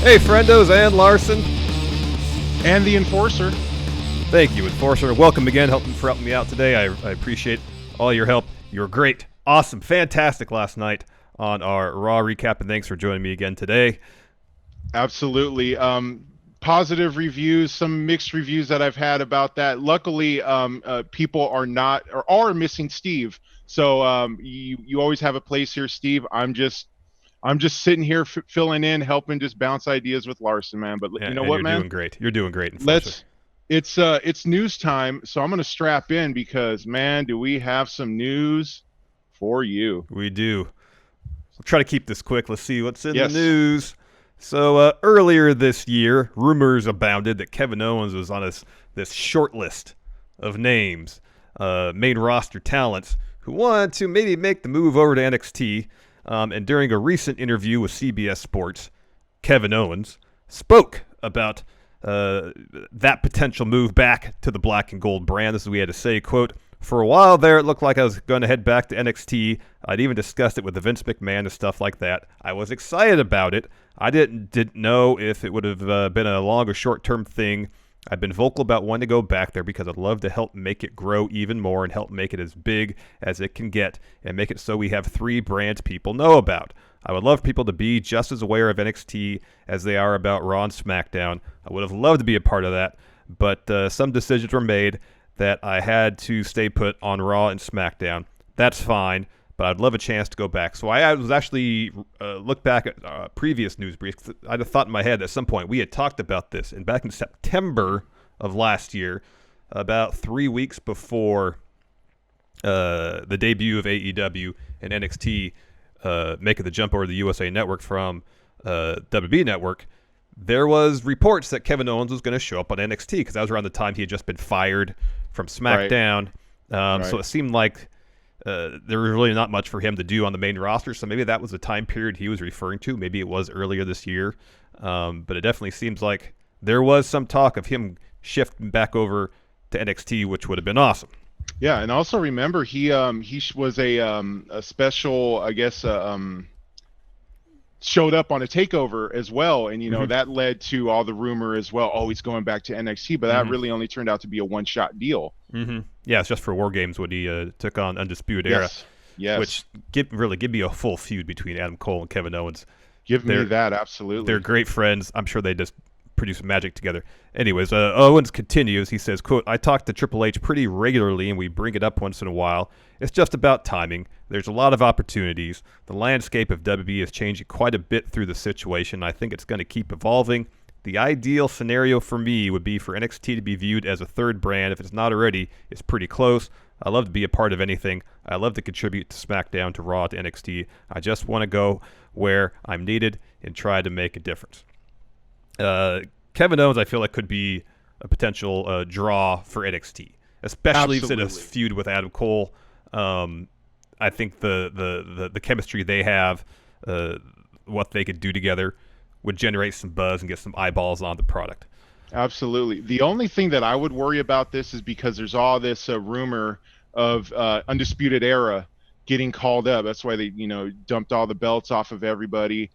Hey, friendos and Larson. And the Enforcer. Thank you, Enforcer. Welcome again, for helping me out today. I appreciate all your help. You were great, awesome, fantastic last night on our Raw recap, and thanks for joining me again today. Absolutely. Positive reviews, some mixed reviews that I've had about that. Luckily, people are missing Steve. So you always have a place here, Steve. I'm just sitting here filling in, helping just bounce ideas with Larson, man. But you know what, man? You're doing great. You're doing great. It's news time, so I'm gonna strap in because, man, do we have some news for you? We do. We'll try to keep this quick. Let's see what's in the news. So earlier this year, rumors abounded that Kevin Owens was on this short list of names, main roster talents who wanted to maybe make the move over to NXT. And during a recent interview with CBS Sports, Kevin Owens spoke about that potential move back to the black and gold brand. This is what we had to say, quote, "For a while there, it looked like I was going to head back to NXT. I'd even discussed it with the Vince McMahon and stuff like that. I was excited about it. I didn't know if it would have been a long or short-term thing. I've been vocal about wanting to go back there because I'd love to help make it grow even more and help make it as big as it can get and make it so we have 3 brands people know about. I would love people to be just as aware of NXT as they are about Raw and SmackDown. I would have loved to be a part of that, but some decisions were made that I had to stay put on Raw and SmackDown. That's fine, but I'd love a chance to go back." So I was actually looked back at previous news briefs. I had a thought in my head at some point. We had talked about this, and back in September of last year, about 3 weeks before the debut of AEW and NXT making the jump over to the USA Network from WB Network, there was reports that Kevin Owens was going to show up on NXT because that was around the time he had just been fired from SmackDown. Right. So it seemed like there was really not much for him to do on the main roster, so maybe that was the time period he was referring to. Maybe it was earlier this year, but it definitely seems like there was some talk of him shifting back over to NXT, which would have been awesome. Yeah, and also remember he was a special, I guess, showed up on a takeover as well, and that led to all the rumor as well. Oh, he's going back to NXT, but that really only turned out to be a one-shot deal. Yeah, it's just for War Games when he took on Undisputed Era. Yes. Which give me a full feud between Adam Cole and Kevin Owens. Give me that, absolutely. They're great friends. I'm sure they just produce magic together. Anyways, Owens continues. He says, quote, "I talk to Triple H pretty regularly, and we bring it up once in a while. It's just about timing. There's a lot of opportunities. The landscape of WWE is changing quite a bit through the situation. I think it's going to keep evolving. The ideal scenario for me would be for NXT to be viewed as a third brand. If it's not already, it's pretty close. I love to be a part of anything. I love to contribute to SmackDown, to Raw, to NXT. I just want to go where I'm needed and try to make a difference." Kevin Owens, I feel like, could be a potential draw for NXT, especially if it's feud with Adam Cole. I think the chemistry they have, what they could do together, would generate some buzz and get some eyeballs on the product. Absolutely. The only thing that I would worry about this is because there's all this rumor of Undisputed Era getting called up. That's why they, dumped all the belts off of everybody.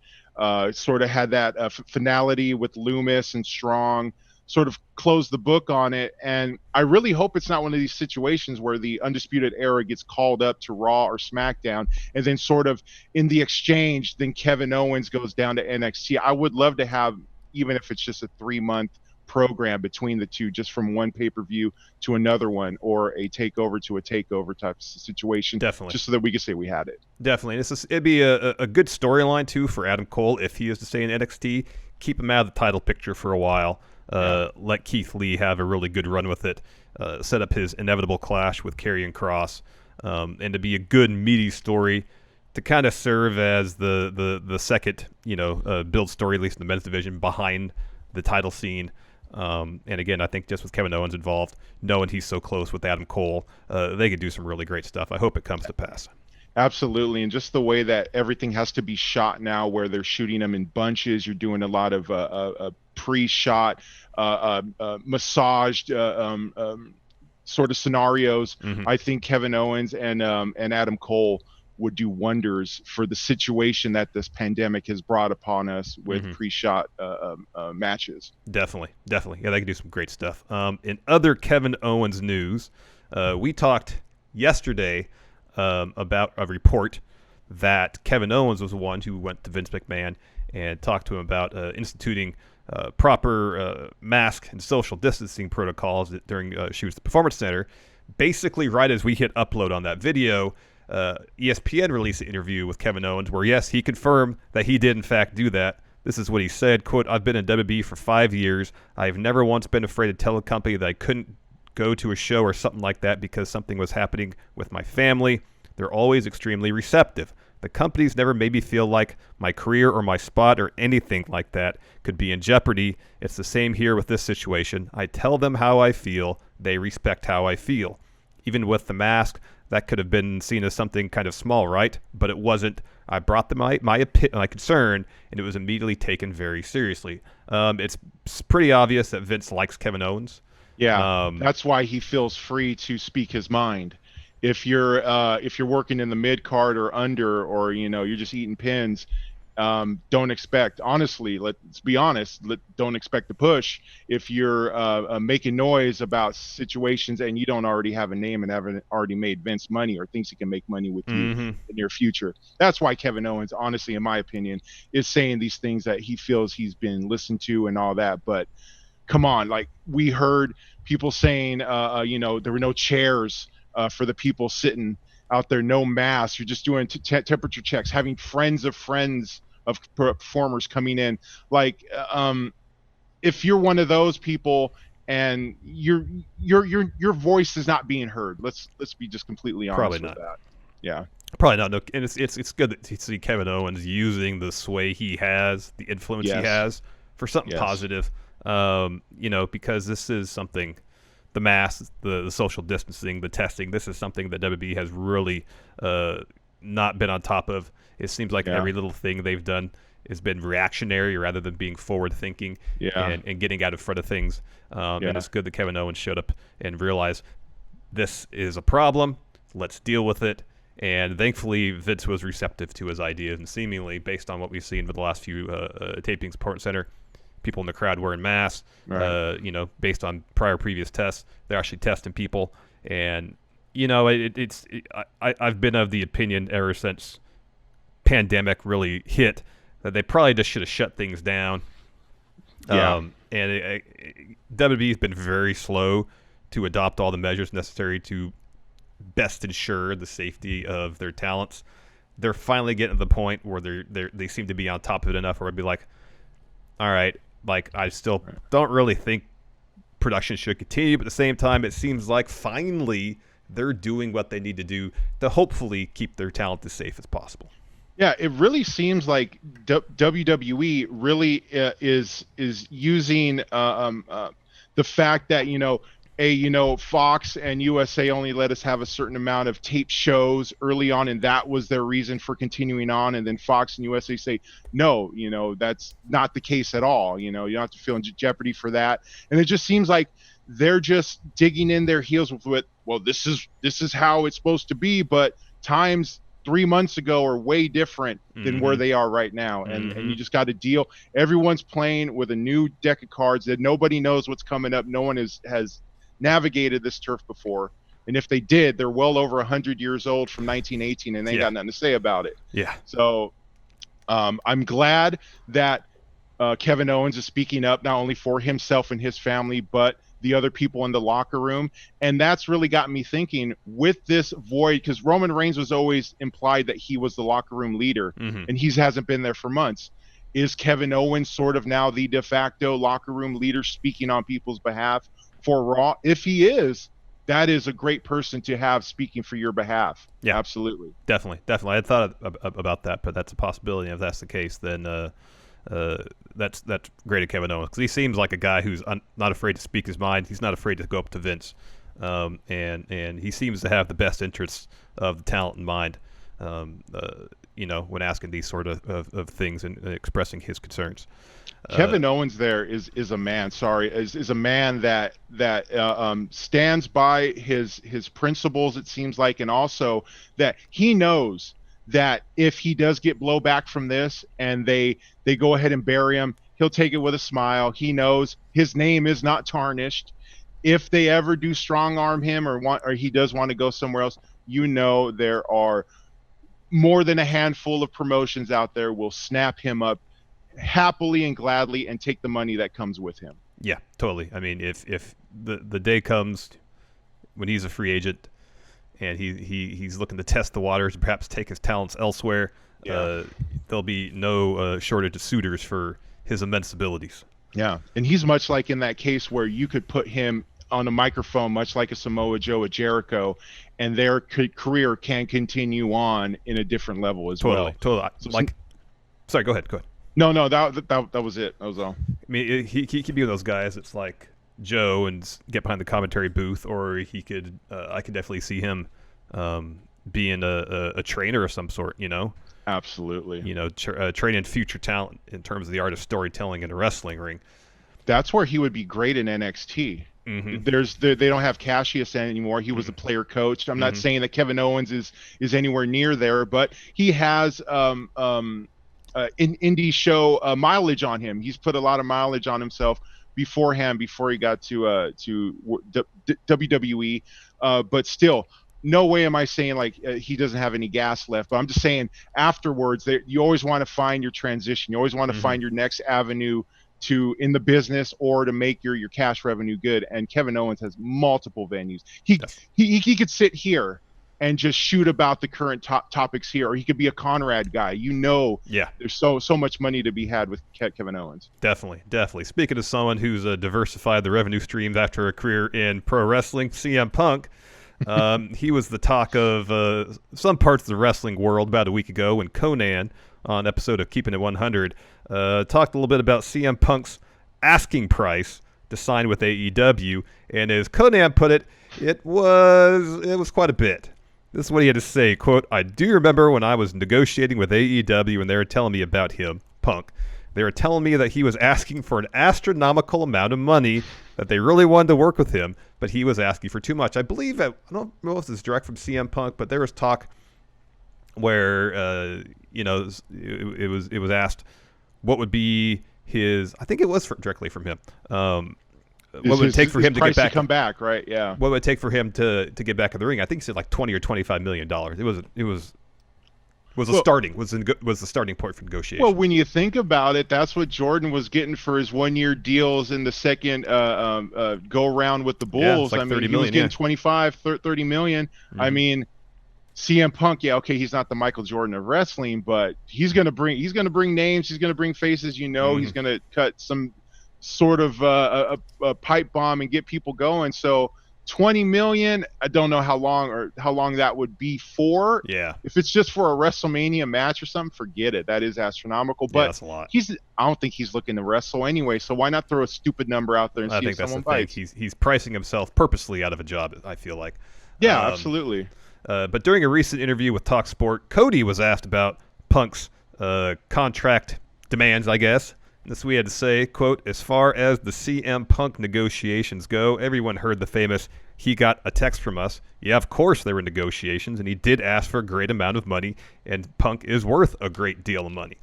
Sort of had that finality with Loomis and Strong, sort of closed the book on it. And I really hope it's not one of these situations where the Undisputed Era gets called up to Raw or SmackDown, and then sort of in the exchange, then Kevin Owens goes down to NXT. I would love to have, even if it's just a 3-month program between the two, just from one pay-per-view to another one, or a takeover to a takeover type of situation. Definitely. Just so that we could say we had it. Definitely. It'd be a good storyline, too, for Adam Cole if he is to stay in NXT. Keep him out of the title picture for a while. Let Keith Lee have a really good run with it. Set up his inevitable clash with Karrion Kross. And to be a good, meaty story to kind of serve as the second, build story, at least in the men's division, behind the title scene. And again, I think just with Kevin Owens involved, knowing he's so close with Adam Cole, they could do some really great stuff. I hope it comes to pass. Absolutely. And just the way that everything has to be shot now, where they're shooting them in bunches, you're doing a lot of pre-shot, massaged sort of scenarios. I think Kevin Owens and Adam Cole would do wonders for the situation that this pandemic has brought upon us with pre-shot matches. Definitely. Yeah, they can do some great stuff. In other Kevin Owens news, we talked yesterday about a report that Kevin Owens was the one who went to Vince McMahon and talked to him about instituting proper mask and social distancing protocols during shoots at the Performance Center. Basically, right as we hit upload on that video, ESPN released an interview with Kevin Owens where, yes, he confirmed that he did in fact do that. This is what he said, quote, "I've been in WWE for 5 years. I've never once been afraid to tell a company that I couldn't go to a show or something like that because something was happening with my family. They're always extremely receptive. The companies never made me feel like my career or my spot or anything like that could be in jeopardy. It's the same here with this situation. I tell them how I feel. They respect how I feel. Even with the mask, that could have been seen as something kind of small, right? But it wasn't. I brought them my concern, and it was immediately taken very seriously." It's pretty obvious that Vince likes Kevin Owens. Yeah, that's why he feels free to speak his mind. If you're working in the mid card or under, or you're just eating pins, don't expect. Honestly, let's be honest. Don't expect to push if you're making noise about situations and you don't already have a name and haven't already made Vince money or thinks he can make money with you in the near future. That's why Kevin Owens, honestly, in my opinion, is saying these things that he feels he's been listened to and all that. But come on, like we heard people saying, there were no chairs for the people sitting out there, no masks. You're just doing temperature checks, having friends of performers coming in. Like, if you're one of those people and your voice is not being heard, let's be just completely honest. Probably with not. that. Yeah. Probably not. No, and it's good to see Kevin Owens using the sway he has, the influence he has, for something positive. Because this is something. The masks, the social distancing, the testing, this is something that WWE has really not been on top of. It seems like every little thing they've done has been reactionary rather than being forward-thinking and getting out in front of things. And it's good that Kevin Owens showed up and realized this is a problem. Let's deal with it. And thankfully, Vince was receptive to his ideas, and seemingly, based on what we've seen for the last few tapings, Performance Center, people in the crowd wearing masks, right. Based on previous tests, they're actually testing people. And, I've been of the opinion ever since pandemic really hit that they probably just should have shut things down. WWE's been very slow to adopt all the measures necessary to best ensure the safety of their talents. They're finally getting to the point where they seem to be on top of it enough where I'd be like, all right, like I still don't really think production should continue, but at the same time, it seems like finally they're doing what they need to do to hopefully keep their talent as safe as possible. Yeah, it really seems like WWE really is using the fact that Fox and USA only let us have a certain amount of taped shows early on, and that was their reason for continuing on. And then Fox and USA say, no, that's not the case at all. You don't have to feel in jeopardy for that. And it just seems like they're just digging in their heels with, well, this is how it's supposed to be, but times 3 months ago are way different than where they are right now. And you just got to deal. Everyone's playing with a new deck of cards that nobody knows what's coming up. No one has navigated this turf before, and if they did, they're well over 100 years old from 1918, and they ain't got nothing to say about it. So I'm glad that Kevin Owens is speaking up, not only for himself and his family, but the other people in the locker room. And that's really got me thinking with this void, because Roman Reigns was always implied that he was the locker room leader, and he hasn't been there for months. Is Kevin Owens sort of now the de facto locker room leader, speaking on people's behalf for Raw? If he is, that is a great person to have speaking for your behalf. Yeah, absolutely. Definitely. I had thought about that, but that's a possibility. If that's the case, then that's great of Kevin Owens, because he seems like a guy who's not afraid to speak his mind. He's not afraid to go up to Vince, and he seems to have the best interests of the talent in mind. When asking these sort of things and expressing his concerns. Kevin Owens there is a man. Is a man that stands by his principles. It seems like, and also that he knows that if he does get blowback from this and they go ahead and bury him, he'll take it with a smile. He knows his name is not tarnished. If they ever do strong arm him or he does want to go somewhere else, there are more than a handful of promotions out there will snap him up happily and gladly and take the money that comes with him. Yeah, totally. I mean, if the day comes when he's a free agent and he's looking to test the waters and perhaps take his talents elsewhere, there'll be no shortage of suitors for his immense abilities. Yeah, and he's much like in that case where you could put him on a microphone, much like a Samoa Joe, a Jericho, and their career can continue on in a different level as well. Totally. So sorry, go ahead. No, that was it. That was all. I mean, he could be one of those guys that's like Joe and get behind the commentary booth, or he could. I could definitely see him being a trainer of some sort. Absolutely. Training future talent in terms of the art of storytelling in a wrestling ring. That's where he would be great in NXT. Mm-hmm. They don't have Cassius anymore. He was the player coach. I'm not saying that Kevin Owens is anywhere near there, but he has indie show mileage on him. He's put a lot of mileage on himself beforehand before he got to WWE. But still, no way am I saying like he doesn't have any gas left. But I'm just saying afterwards, you always want to find your transition. You always want to find your next avenue in the business or to make your cash revenue good. And Kevin Owens has multiple venues. He could sit here and just shoot about the current topics here, or he could be a Conrad guy. There's so much money to be had with Kevin Owens. Definitely. Speaking of someone who's diversified the revenue streams after a career in pro wrestling, CM Punk. He was the talk of some parts of the wrestling world about a week ago when Conan, on an episode of Keeping It 100, talked a little bit about CM Punk's asking price to sign with AEW, and as Conan put it, it was quite a bit. This is what he had to say, quote, "I do remember when I was negotiating with AEW and they were telling me about him, Punk. They were telling me that he was asking for an astronomical amount of money, that they really wanted to work with him, but he was asking for too much." I believe, I don't know if this is direct from CM Punk, but there was talk where, it was asked what would be his, I think it was directly from him, what would it take for him to get back? Come back, right? Yeah. What would it take for him to get back in the ring? I think he said like $20 or $25 million. Was the starting point for negotiation. Well, when you think about it, that's what Jordan was getting for his 1-year deals in the second go around with the Bulls. Like he was getting 25, 30 million. Mm-hmm. I mean, CM Punk, he's not the Michael Jordan of wrestling, but he's gonna bring names, he's gonna bring faces. He's gonna cut some sort of a pipe bomb and get people going. So 20 million, I don't know how long that would be for. Yeah. If it's just for a WrestleMania match or something, forget it. That is astronomical. But that's a lot. I don't think he's looking to wrestle anyway, so why not throw a stupid number out there and see if someone bites? He's pricing himself purposely out of a job, I feel like. Yeah, absolutely. But during a recent interview with TalkSport, Cody was asked about Punk's contract demands, I guess. This we had to say, quote, "As far as the CM Punk negotiations go, everyone heard the famous, he got a text from us. Yeah, of course there were negotiations, and he did ask for a great amount of money, and Punk is worth a great deal of money."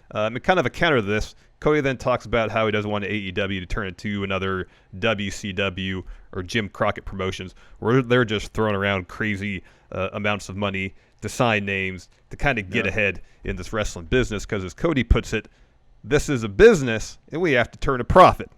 And kind of a counter to this, Cody then talks about how he doesn't want AEW to turn into another WCW or Jim Crockett Promotions, where they're just throwing around crazy amounts of money to sign names to kind of get ahead in this wrestling business, because as Cody puts it, this is a business, and we have to turn a profit.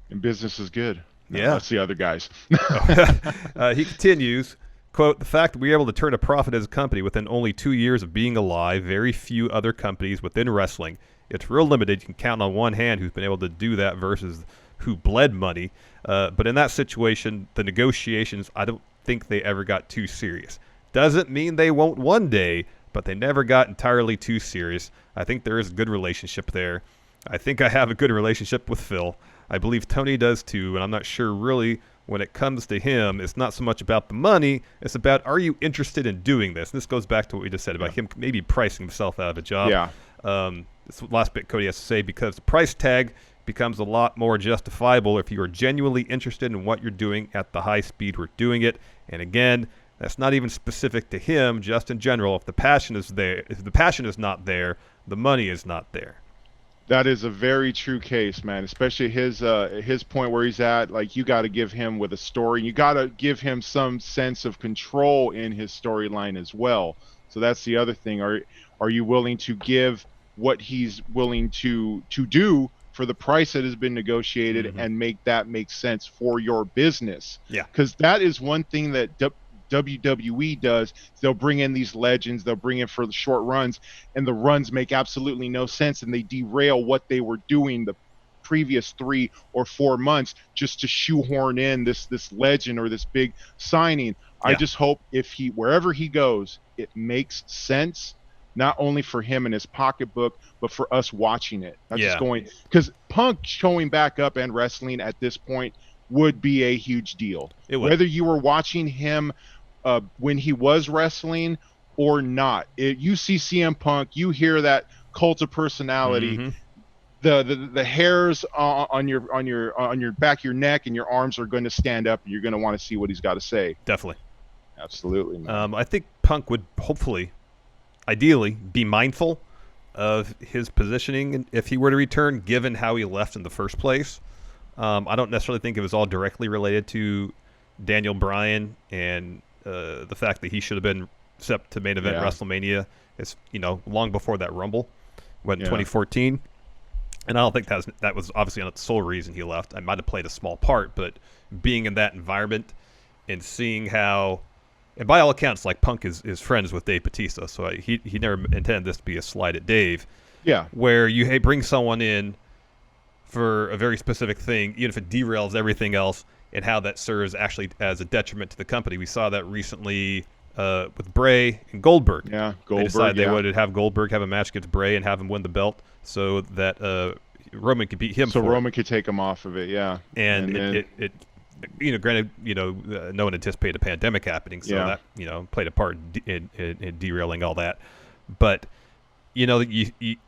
And business is good. Yeah. That's the other guys. He continues, quote, "The fact that we were able to turn a profit as a company within only 2 years of being alive, very few other companies within wrestling. It's real limited. You can count on one hand who's been able to do that versus who bled money. But in that situation, the negotiations, I don't think they ever got too serious. Doesn't mean they won't one day, but they never got entirely too serious. I think there is a good relationship there. I think I have a good relationship with Phil. I believe Tony does too, and I'm not sure really when it comes to him, it's not so much about the money, it's about, are you interested in doing this?" And this goes back to what we just said about him maybe pricing himself out of a job. Yeah. This is the last bit Cody has to say, because the price tag becomes a lot more justifiable if you are genuinely interested in what you're doing at the high speed we're doing it. And again, That's not even specific to him, just in general. If the passion is there, if the passion is not there, the money is not there. That is a very true case, man. Especially his point where he's at. Like, you got to give him with a story. You got to give him some sense of control in his storyline as well. So that's the other thing. Are you willing to give what he's willing to do for the price that has been negotiated and make that make sense for your business? Yeah. Because that is one thing that WWE does. They'll bring in these legends, they'll bring in for the short runs, and the runs make absolutely no sense, and they derail what they were doing the previous 3 or 4 months just to shoehorn in this legend or this big signing. I just hope wherever he goes, it makes sense, not only for him and his pocketbook, but for us watching it. Not just going, because Punk showing back up and wrestling at this point would be a huge deal. It would. Whether you were watching him when he was wrestling or not, you see CM Punk, you hear that cult of personality. The hairs on your back of your neck and your arms are going to stand up, and you're going to want to see what he's got to say. Definitely. Absolutely, man. I think Punk would hopefully, ideally, be mindful of his positioning if he were to return, given how he left in the first place. I don't necessarily think it was all directly related to Daniel Bryan and the fact that he should have been set to main event WrestleMania. It's long before that Rumble, in 2014. And I don't think that was obviously not the sole reason he left. I might have played a small part, but being in that environment and seeing how, and by all accounts, like, Punk is friends with Dave Bautista, so he never intended this to be a slight at Dave. Yeah. Where you bring someone in for a very specific thing, even if it derails everything else, and how that serves actually as a detriment to the company. We saw that recently with Bray and Goldberg. Yeah, Goldberg. They decided they would have Goldberg have a match against Bray and have him win the belt so that Roman could beat him. So Roman could take him off of it, yeah. And it granted, no one anticipated a pandemic happening, so that played a part in derailing all that. But you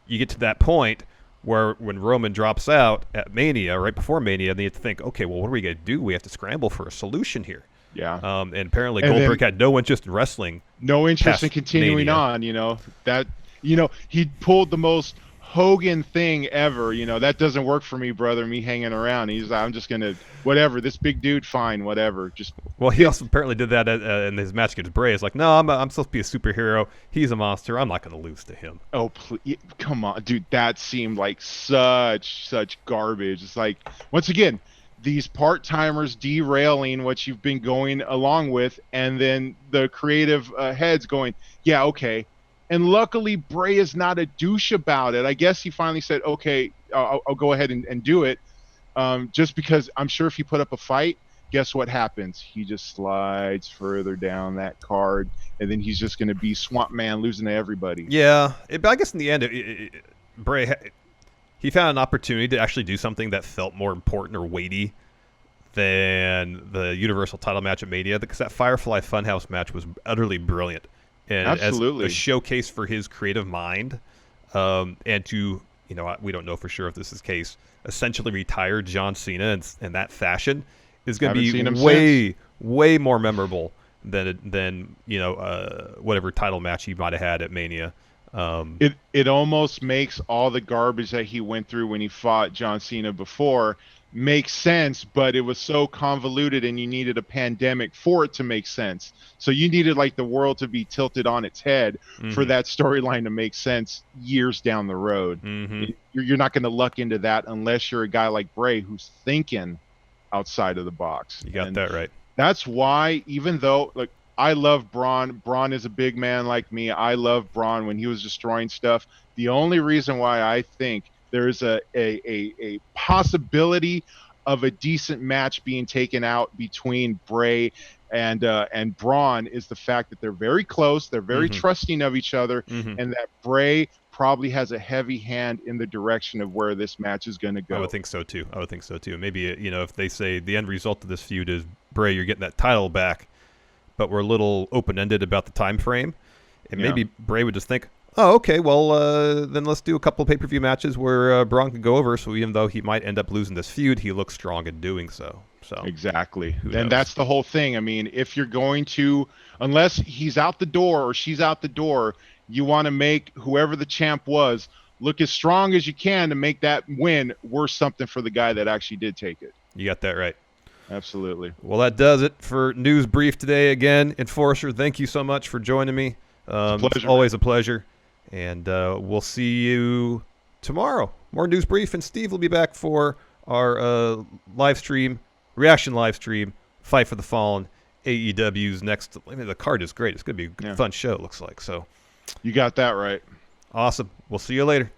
get to that point where when Roman drops out at Mania, right before Mania, they have to think, okay, well, what are we going to do? We have to scramble for a solution here. Yeah. And apparently Goldberg had no interest in wrestling. No interest in continuing on, he pulled the most Hogan thing ever. That doesn't work for me, brother, me hanging around. He's like, I'm just going to, whatever, this big dude, fine, whatever. Well, he also apparently did that in his match against Bray. It's like, no, I'm supposed to be a superhero. He's a monster. I'm not going to lose to him. Oh, please, come on, dude. That seemed like such garbage. It's like, once again, these part-timers derailing what you've been going along with, and then the creative heads going, yeah, okay. And luckily, Bray is not a douche about it. I guess he finally said, okay, I'll go ahead and do it. Just because I'm sure if he put up a fight, guess what happens? He just slides further down that card, and then he's just going to be Swamp Man losing to everybody. Yeah, but I guess in the end, Bray, he found an opportunity to actually do something that felt more important or weighty than the Universal title match at Mania, because that Firefly Funhouse match was utterly brilliant. And absolutely, as a showcase for his creative mind, and to, we don't know for sure if this is the case, essentially retire John Cena in that fashion is going to be way more memorable than whatever title match he might have had at Mania. It almost makes all the garbage that he went through when he fought John Cena before makes sense, but it was so convoluted, and you needed a pandemic for it to make sense. So you needed like the world to be tilted on its head for that storyline to make sense years down the road. You're not going to luck into that unless you're a guy like Bray who's thinking outside of the box. You got that right. That's why, even though I love Braun. Braun is a big man like me. I love Braun when he was destroying stuff. The only reason why I think there's a possibility of a decent match being taken out between Bray and Braun is the fact that they're very close, they're very trusting of each other, and that Bray probably has a heavy hand in the direction of where this match is going to go. I would think so too. Maybe if they say the end result of this feud is Bray, you're getting that title back, but we're a little open-ended about the time frame, and maybe Bray would just think, Oh, okay. Well, then let's do a couple of pay-per-view matches where Braun can go over. So even though he might end up losing this feud, he looks strong in doing so. So exactly. Who And knows? that's the whole thing. I mean, if you're going to, unless he's out the door or she's out the door, you want to make whoever the champ was look as strong as you can to make that win worth something for the guy that actually did take it. You got that right. Absolutely. Well, that does it for News Brief today. Again, Enforcer, thank you so much for joining me. It's always a pleasure. And we'll see you tomorrow. More News Brief, and Steve will be back for our live stream, reaction live stream, Fight for the Fallen, AEW's next. I mean, the card is great. It's going to be a fun show, it looks like. So you got that right. Awesome. We'll see you later.